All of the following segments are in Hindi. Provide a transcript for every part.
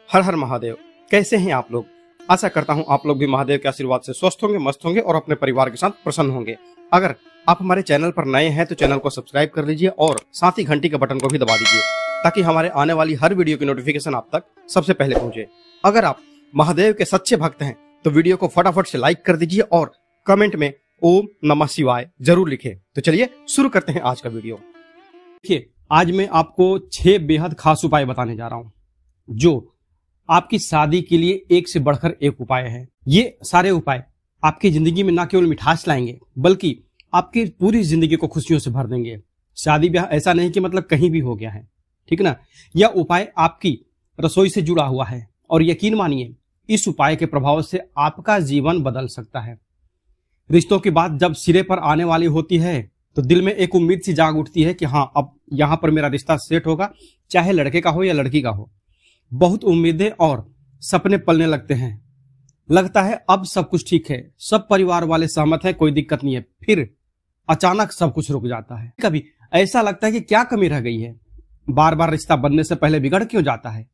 हर हर महादेव। कैसे हैं आप लोग? आशा करता हूं आप लोग भी महादेव के आशीर्वाद से स्वस्थ होंगे, मस्त होंगे और अपने परिवार के साथ प्रसन्न होंगे। अगर आप हमारे चैनल पर नए हैं तो चैनल को सब्सक्राइब कर लीजिए और साथ ही घंटी के बटन को भी दबा दीजिए ताकि हमारे आने वाली हर वीडियो की नोटिफिकेशन आप तक सबसे पहले पहुंचे। अगर आप महादेव के सच्चे भक्त हैं तो वीडियो को फटाफट से लाइक कर दीजिए और कमेंट में ओम नमः शिवाय जरूर लिखें। तो चलिए शुरू करते हैं आज का वीडियो। देखिए, आज मैं आपको 6 बेहद खास उपाय बताने जा रहा हूं जो आपकी शादी के लिए एक से बढ़कर एक उपाय है। ये सारे उपाय आपकी जिंदगी में न केवल मिठास लाएंगे बल्कि आपकी पूरी जिंदगी को खुशियों से भर देंगे। शादी ब्याह ऐसा नहीं कि मतलब कहीं भी हो गया है, ठीक ना। यह उपाय आपकी रसोई से जुड़ा हुआ है और यकीन मानिए इस उपाय के प्रभाव से आपका जीवन बदल सकता है। रिश्तों की बात जब सिरे पर आने वाली होती है तो दिल में एक उम्मीद सी जाग उठती है कि हाँ, अब यहां पर मेरा रिश्ता सेट होगा, चाहे लड़के का हो या लड़की का हो। बहुत उम्मीदें और सपने पलने लगते हैं। लगता है अब सब कुछ ठीक है, सब परिवार वाले सहमत हैं, कोई दिक्कत नहीं है। फिर अचानक सब कुछ रुक जाता है। कभी ऐसा लगता है कि क्या कमी रह गई है, बार बार रिश्ता बनने से पहले बिगड़ क्यों जाता है।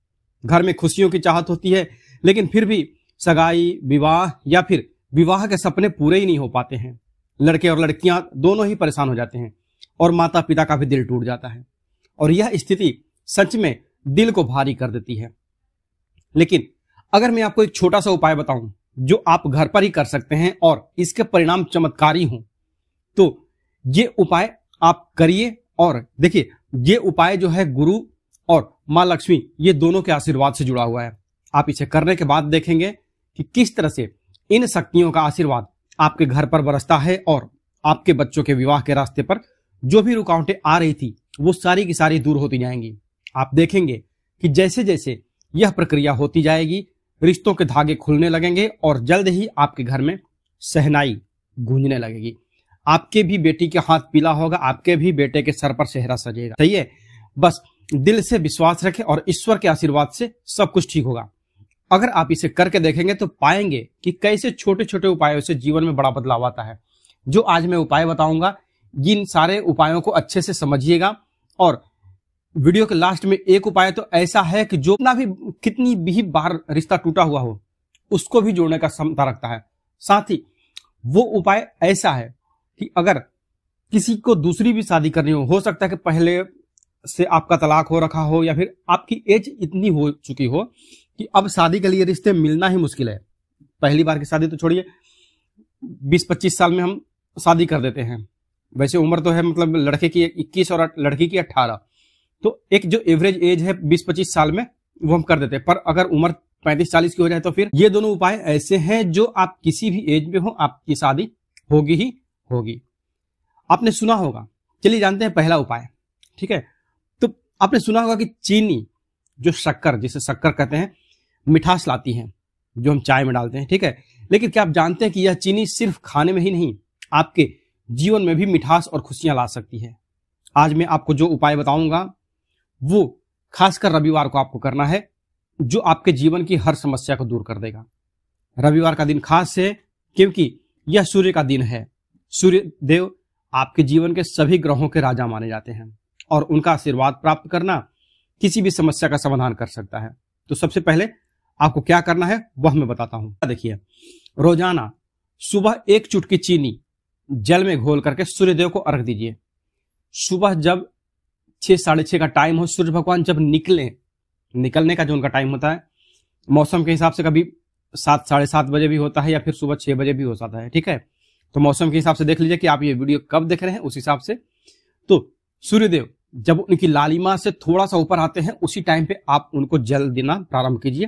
घर में खुशियों की चाहत होती है लेकिन फिर भी सगाई, विवाह या फिर विवाह के सपने पूरे ही नहीं हो पाते हैं। लड़के और लड़कियां दोनों ही परेशान हो जाते हैं और माता पिता का भी दिल टूट जाता है और यह स्थिति सच में दिल को भारी कर देती है। लेकिन अगर मैं आपको एक छोटा सा उपाय बताऊं जो आप घर पर ही कर सकते हैं और इसके परिणाम चमत्कारी हों, तो ये उपाय आप करिए। और देखिए, ये उपाय जो है गुरु और मां लक्ष्मी ये दोनों के आशीर्वाद से जुड़ा हुआ है। आप इसे करने के बाद देखेंगे कि किस तरह से इन शक्तियों का आशीर्वाद आपके घर पर बरसता है और आपके बच्चों के विवाह के रास्ते पर जो भी रुकावटें आ रही थी वो सारी की सारी दूर होती जाएंगी। आप देखेंगे कि जैसे जैसे यह प्रक्रिया होती जाएगी रिश्तों के धागे खुलने लगेंगे और जल्द ही आपके घर में शहनाई गूंजने लगेगी। आपके भी बेटी के हाथ पीला होगा, आपके भी बेटे के सर पर सेहरा सजेगा। सही है, बस दिल से विश्वास रखें और ईश्वर के आशीर्वाद से सब कुछ ठीक होगा। अगर आप इसे करके देखेंगे तो पाएंगे कि कैसे छोटे छोटे उपायों से जीवन में बड़ा बदलाव आता है। जो आज मैं उपाय बताऊंगा, इन सारे उपायों को अच्छे से समझिएगा और वीडियो के लास्ट में एक उपाय तो ऐसा है कि जो कितनी भी बार रिश्ता टूटा हुआ हो उसको भी जोड़ने का क्षमता रखता है। साथ ही वो उपाय ऐसा है कि अगर किसी को दूसरी भी शादी करनी हो सकता है कि पहले से आपका तलाक हो रखा हो या फिर आपकी एज इतनी हो चुकी हो कि अब शादी के लिए रिश्ते मिलना ही मुश्किल है। पहली बार की शादी तो छोड़िए, 20-25 साल में हम शादी कर देते हैं। वैसे उम्र तो है मतलब लड़के की 21 और लड़की की 18, तो एक जो एवरेज एज है 20-25 साल में वो हम कर देते हैं। पर अगर उम्र 35-40 की हो जाए तो फिर ये दोनों उपाय ऐसे हैं जो आप किसी भी एज में हो आपकी शादी होगी ही होगी। आपने सुना होगा, चलिए जानते हैं पहला उपाय। ठीक है, तो आपने सुना होगा कि चीनी जो शक्कर, जिसे शक्कर कहते हैं, मिठास लाती है जो हम चाय में डालते हैं। ठीक है, लेकिन क्या आप जानते हैं कि यह चीनी सिर्फ खाने में ही नहीं आपके जीवन में भी मिठास और खुशियां ला सकती है। आज मैं आपको जो उपाय बताऊंगा वो खासकर रविवार को आपको करना है, जो आपके जीवन की हर समस्या को दूर कर देगा। रविवार का दिन खास है क्योंकि यह सूर्य का दिन है। सूर्य देव आपके जीवन के सभी ग्रहों के राजा माने जाते हैं और उनका आशीर्वाद प्राप्त करना किसी भी समस्या का समाधान कर सकता है। तो सबसे पहले आपको क्या करना है वह मैं बताता हूं। देखिए, रोजाना सुबह 1 चुटकी चीनी जल में घोल करके सूर्यदेव को अर्घ दीजिए। सुबह जब 6-6:30 का टाइम हो, सूर्य भगवान जब निकलने का जो उनका टाइम होता है, मौसम के हिसाब से कभी 7-7:30 बजे भी होता है या फिर सुबह 6 बजे भी हो जाता है। ठीक है, तो मौसम के हिसाब से देख लीजिए कि आप ये वीडियो कब देख रहे हैं, उस हिसाब से। तो सूर्यदेव जब उनकी लालिमा से थोड़ा सा ऊपर आते हैं उसी टाइम पे आप उनको जल देना प्रारंभ कीजिए।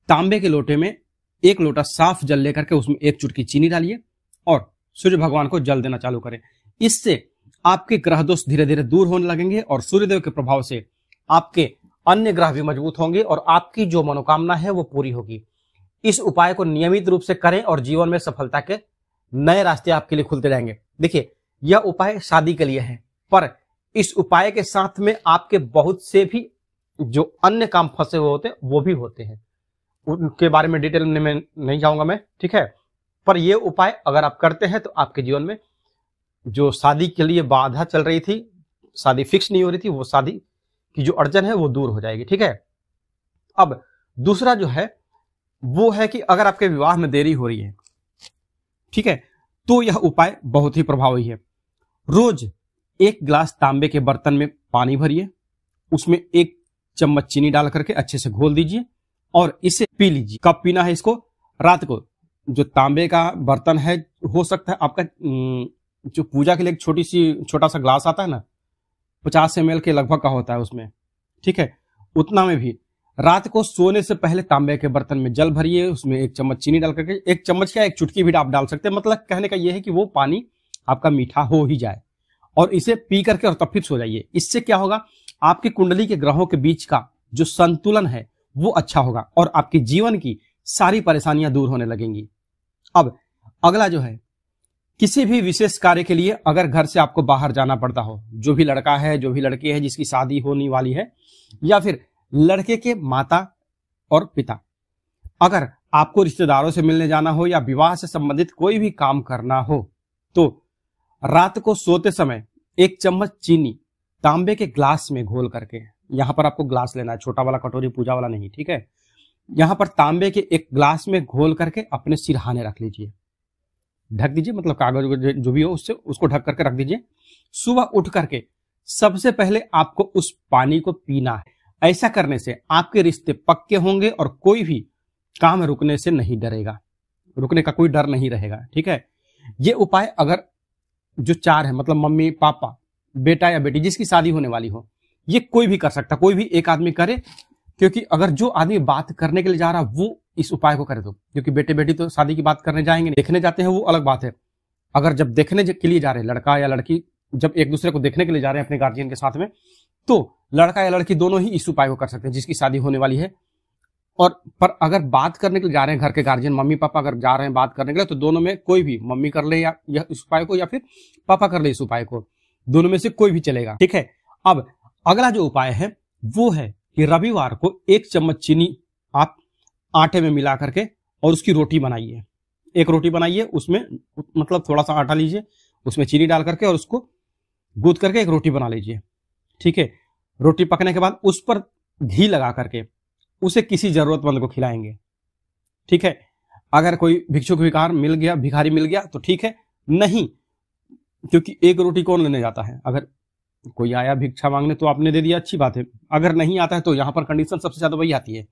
तांबे के लोटे में 1 लोटा साफ जल लेकर के उसमें 1 चुटकी चीनी डालिए और सूर्य भगवान को जल देना चालू करें। इससे आपके ग्रह दोष धीरे धीरे दूर होने लगेंगे और सूर्यदेव के प्रभाव से आपके अन्य ग्रह भी मजबूत होंगे और आपकी जो मनोकामना है वो पूरी होगी। इस उपाय को नियमित रूप से करें और जीवन में सफलता के नए रास्ते आपके लिए खुलते जाएंगे। देखिए, यह उपाय शादी के लिए है, पर इस उपाय के साथ में आपके बहुत से भी जो अन्य काम फंसे हुए होते हैं वो भी होते हैं। उनके बारे में डिटेल में नहीं जाऊंगा मैं, ठीक है। पर यह उपाय अगर आप करते हैं तो आपके जीवन में जो शादी के लिए बाधा चल रही थी, शादी फिक्स नहीं हो रही थी, वो शादी की जो अड़चन है वो दूर हो जाएगी। ठीक है, अब दूसरा जो है वो है कि अगर आपके विवाह में देरी हो रही है, ठीक है, तो यह उपाय बहुत ही प्रभावी है। रोज 1 गिलास तांबे के बर्तन में पानी भरिए, उसमें 1 चम्मच चीनी डाल करके अच्छे से घोल दीजिए और इसे पी लीजिए। कब पीना है इसको? रात को। जो तांबे का बर्तन है, हो सकता है आपका जो पूजा के लिए एक छोटा सा ग्लास आता है ना, 50 ml के लगभग का होता है उसमें, ठीक है, उतना में भी रात को सोने से पहले तांबे के बर्तन में जल भरिए, उसमें 1 चम्मच चीनी डाल करके, 1 चम्मच क्या 1 चुटकी भी आप डाल सकते हैं। मतलब कहने का यह है कि वो पानी आपका मीठा हो ही जाए और इसे पी करके और तब फिर सो जाइए। इससे क्या होगा, आपकी कुंडली के ग्रहों के बीच का जो संतुलन है वो अच्छा होगा और आपके जीवन की सारी परेशानियां दूर होने लगेंगी। अब अगला जो है, किसी भी विशेष कार्य के लिए अगर घर से आपको बाहर जाना पड़ता हो, जो भी लड़का है, जो भी लड़की है जिसकी शादी होने वाली है, या फिर लड़के के माता और पिता, अगर आपको रिश्तेदारों से मिलने जाना हो या विवाह से संबंधित कोई भी काम करना हो, तो रात को सोते समय 1 चम्मच चीनी तांबे के ग्लास में घोल करके, यहां पर आपको ग्लास लेना है, छोटा वाला कटोरी पूजा वाला नहीं, ठीक है, यहां पर तांबे के 1 ग्लास में घोल करके अपने सिरहाने रख लीजिए, ढक दीजिए, मतलब कागज जो भी हो उससे उसको ढक करके रख दीजिए। सुबह उठ करके सबसे पहले आपको उस पानी को पीना है। ऐसा करने से आपके रिश्ते पक्के होंगे और कोई भी काम रुकने से नहीं डरेगा, रुकने का कोई डर नहीं रहेगा, ठीक है। ये उपाय अगर जो 4 है, मतलब मम्मी पापा बेटा या बेटी जिसकी शादी होने वाली हो, ये कोई भी कर सकता, कोई भी एक आदमी करे, क्योंकि अगर जो आदमी बात करने के लिए जा रहा वो इस उपाय को करे तो, क्योंकि बेटे बेटी तो शादी की बात करने जाएंगे, देखने जाते हैं वो अलग बात है। अगर जब देखने के लिए जा रहे हैं, लड़का या लड़की जब एक दूसरे को देखने के लिए जा रहे हैं अपने गार्जियन के साथ में, तो लड़का या लड़की दोनों ही इस उपाय को कर सकते हैं जिसकी शादी होने वाली है। और पर अगर बात करने के लिए जा रहे हैं, घर के गार्जियन मम्मी पापा अगर जा रहे हैं बात करने के लिए, तो दोनों में कोई भी, मम्मी कर ले या इस उपाय को, या फिर पापा कर ले इस उपाय को, दोनों में से कोई भी चलेगा, ठीक है। अब अगला जो उपाय है वो है कि रविवार को 1 चम्मच चीनी आप आटे में मिला करके और उसकी रोटी बनाइए। 1 रोटी बनाइए, उसमें मतलब थोड़ा सा आटा लीजिए, उसमें चीनी डाल करके और उसको गूंथ करके 1 रोटी बना लीजिए, ठीक है। रोटी पकने के बाद उस पर घी लगा करके उसे किसी जरूरतमंद को खिलाएंगे, ठीक है। अगर कोई भिक्षुक भिखारी मिल गया तो ठीक है, नहीं, क्योंकि 1 रोटी कौन लेने जाता है। अगर कोई आया भिक्षा मांगने तो आपने दे दिया, अच्छी बात है। अगर नहीं आता है तो यहां पर कंडीशन सबसे ज्यादा वही आती है,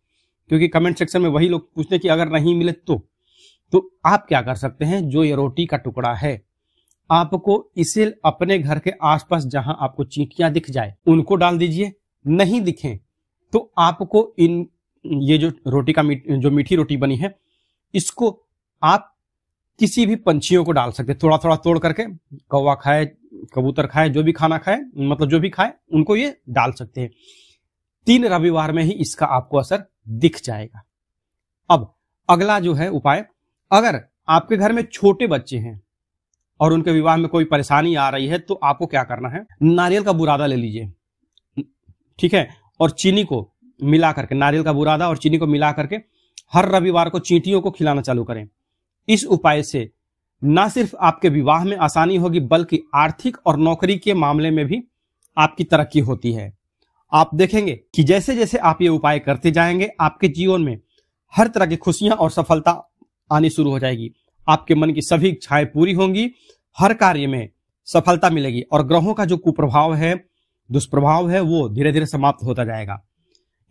क्योंकि कमेंट सेक्शन में वही लोग पूछते हैं कि अगर नहीं मिले तो आप क्या कर सकते हैं, जो ये रोटी का टुकड़ा है आपको इसे अपने घर के आसपास जहां आपको चींटियां दिख जाए उनको डाल दीजिए। नहीं दिखें तो आपको ये जो रोटी का जो मीठी रोटी बनी है इसको आप किसी भी पंछियों को डाल सकते हैं, थोड़ा थोड़ा तोड़ करके, कौवा खाए, कबूतर खाए, जो भी खाना खाए, मतलब जो भी खाए उनको ये डाल सकते हैं। 3 रविवार में ही इसका आपको असर दिख जाएगा। अब अगला जो है उपाय, अगर आपके घर में छोटे बच्चे हैं और उनके विवाह में कोई परेशानी आ रही है, तो आपको क्या करना है, नारियल का बुरादा ले लीजिए, ठीक है, और चीनी को मिला करके, नारियल का बुरादा और चीनी को मिला करके हर रविवार को चींटियों को खिलाना चालू करें। इस उपाय से न सिर्फ आपके विवाह में आसानी होगी, बल्कि आर्थिक और नौकरी के मामले में भी आपकी तरक्की होती है। आप देखेंगे कि जैसे जैसे आप ये उपाय करते जाएंगे, आपके जीवन में हर तरह की खुशियां और सफलता आनी शुरू हो जाएगी। आपके मन की सभी इच्छाएं पूरी होंगी, हर कार्य में सफलता मिलेगी और ग्रहों का जो कुप्रभाव है, दुष्प्रभाव है, वो धीरे धीरे समाप्त होता जाएगा।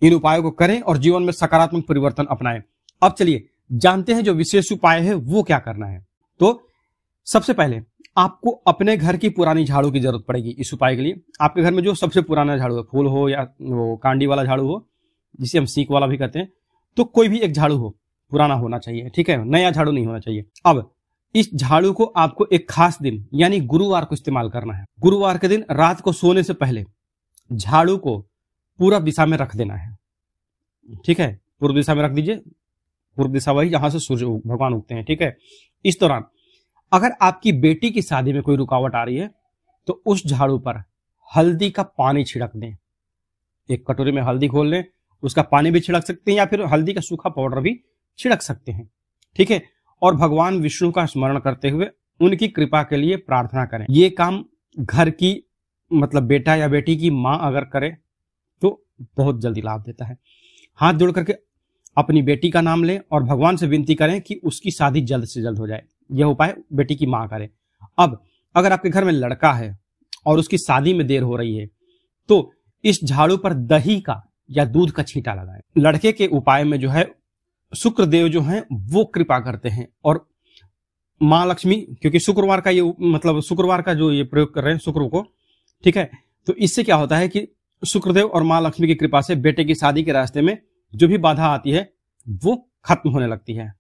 इन उपायों को करें और जीवन में सकारात्मक परिवर्तन अपनाएं। अब चलिए जानते हैं जो विशेष उपाय है वो क्या करना है। तो सबसे पहले आपको अपने घर की पुरानी झाड़ू की जरूरत पड़ेगी इस उपाय के लिए। आपके घर में जो सबसे पुराना झाड़ू है, फूल हो या वो कांडी वाला झाड़ू हो, जिसे हम सीक वाला भी कहते हैं, तो कोई भी एक झाड़ू हो, पुराना होना चाहिए, ठीक है, नया झाड़ू नहीं होना चाहिए। अब इस झाड़ू को आपको एक खास दिन यानी गुरुवार को इस्तेमाल करना है। गुरुवार के दिन रात को सोने से पहले झाड़ू को पूरब दिशा में रख देना है, ठीक है, पूर्व दिशा में रख दीजिए। पूर्व दिशा वही जहां से सूर्य भगवान उगते हैं, ठीक है। इस दौरान अगर आपकी बेटी की शादी में कोई रुकावट आ रही है तो उस झाड़ू पर हल्दी का पानी छिड़क दें। एक कटोरी में हल्दी घोल लें, उसका पानी भी छिड़क सकते हैं या फिर हल्दी का सूखा पाउडर भी छिड़क सकते हैं, ठीक है। और भगवान विष्णु का स्मरण करते हुए उनकी कृपा के लिए प्रार्थना करें। ये काम घर की मतलब बेटा या बेटी की मां अगर करे तो बहुत जल्दी लाभ देता है। हाथ जोड़ करके अपनी बेटी का नाम लें और भगवान से विनती करें कि उसकी शादी जल्द से जल्द हो जाए। यह उपाय बेटी की मां करे। अब अगर आपके घर में लड़का है और उसकी शादी में देर हो रही है तो इस झाड़ू पर दही का या दूध का छींटा लगाएं। लड़के के उपाय में जो है शुक्र देव जो हैं वो कृपा करते हैं और मां लक्ष्मी, क्योंकि शुक्रवार का ये मतलब शुक्रवार का जो ये प्रयोग कर रहे हैं शुक्र को, ठीक है, तो इससे क्या होता है कि शुक्रदेव और मां लक्ष्मी की कृपा से बेटे की शादी के रास्ते में जो भी बाधा आती है वो खत्म होने लगती है।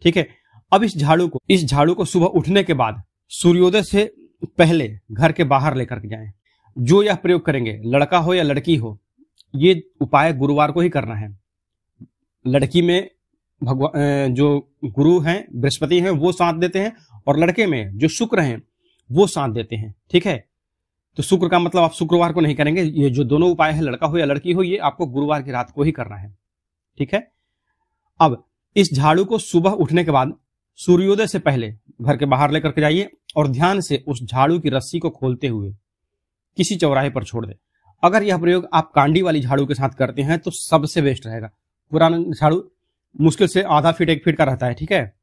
ठीक है, अब इस झाड़ू को सुबह उठने के बाद सूर्योदय से पहले घर के बाहर लेकर के जाएं। जो यह प्रयोग करेंगे, लड़का हो या लड़की हो, ये उपाय गुरुवार को ही करना है। लड़की में भगवान जो गुरु हैं, बृहस्पति हैं, वो साथ देते हैं और लड़के में जो शुक्र हैं वो साथ देते हैं। ठीक है, तो शुक्र का मतलब आप शुक्रवार को नहीं करेंगे। ये जो दोनों उपाय है, लड़का हो या लड़की हो, ये आपको गुरुवार की रात को ही करना है। ठीक है, अब इस झाड़ू को सुबह उठने के बाद सूर्योदय से पहले घर के बाहर लेकर के जाइए और ध्यान से उस झाड़ू की रस्सी को खोलते हुए किसी चौराहे पर छोड़ दें। अगर यह प्रयोग आप कांडी वाली झाड़ू के साथ करते हैं तो सबसे बेस्ट रहेगा। पुराना झाड़ू मुश्किल से आधा फीट 1 फीट का रहता है। ठीक है,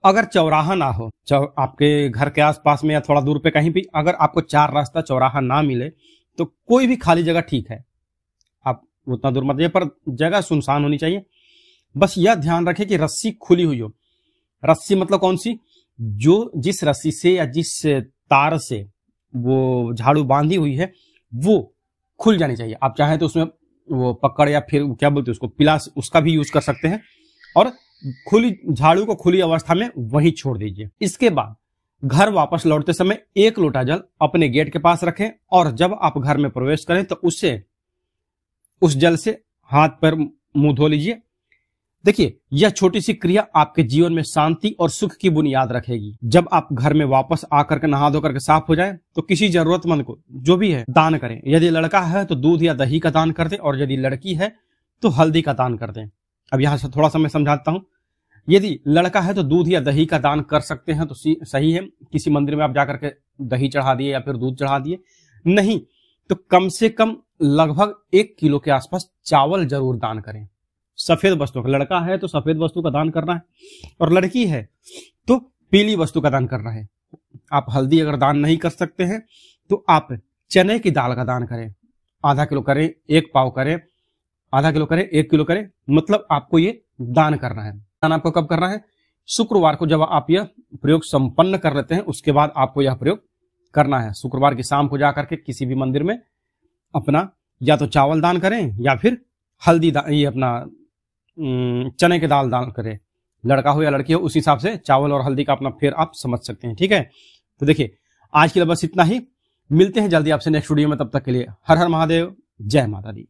अगर चौराहा ना हो, आपके घर के आसपास में या थोड़ा दूर पे कहीं भी अगर आपको 4 रास्ता चौराहा ना मिले तो कोई भी खाली जगह ठीक है, आप उतना दूर मत जाइए, पर जगह सुनसान होनी चाहिए। बस यह ध्यान रखें कि रस्सी खुली हुई हो। रस्सी मतलब कौन सी? जो जिस रस्सी से या जिस तार से वो झाड़ू बांधी हुई है वो खुल जानी चाहिए। आप चाहें तो उसमें वो पकड़ या फिर क्या बोलते हैं उसको, पिलास, उसका भी यूज कर सकते हैं और खुली झाड़ू को खुली अवस्था में वहीं छोड़ दीजिए। इसके बाद घर वापस लौटते समय 1 लोटा जल अपने गेट के पास रखें और जब आप घर में प्रवेश करें तो उस जल से हाथ पैर मुंह धो लीजिए। देखिए, यह छोटी सी क्रिया आपके जीवन में शांति और सुख की बुनियाद रखेगी। जब आप घर में वापस आकर के नहा धो करके साफ हो जाए तो किसी जरूरतमंद को जो भी है दान करें। यदि लड़का है तो दूध या दही का दान कर दें और यदि लड़की है तो हल्दी का दान कर दें। अब यहां से थोड़ा सा मैं समझाता हूं। यदि लड़का है तो दूध या दही का दान कर सकते हैं तो सही है। किसी मंदिर में आप जाकर के दही चढ़ा दिए या फिर दूध चढ़ा दिए, नहीं तो कम से कम लगभग 1 किलो के आसपास चावल जरूर दान करें। सफेद वस्तु, लड़का है तो सफेद वस्तु का दान करना है और लड़की है तो पीली वस्तु का दान करना है। आप हल्दी अगर दान नहीं कर सकते हैं तो आप चने की दाल का दान करें। आधा किलो करें, 1 पाव करें, आधा किलो करें, 1 किलो करें, मतलब आपको ये दान करना है। दान आपको कब करना है? शुक्रवार को जब आप यह प्रयोग संपन्न कर लेते हैं उसके बाद आपको यह प्रयोग करना है। शुक्रवार की शाम को जाकर के किसी भी मंदिर में अपना या तो चावल दान करें या फिर हल्दी ये अपना चने के दाल दान करें। लड़का हो या लड़की हो उस हिसाब से चावल और हल्दी का अपना फिर आप समझ सकते हैं। ठीक है, तो देखिए आज के लिए बस इतना ही। मिलते हैं जल्दी आपसे नेक्स्ट वीडियो में, तब तक के लिए हर हर महादेव, जय माता दी।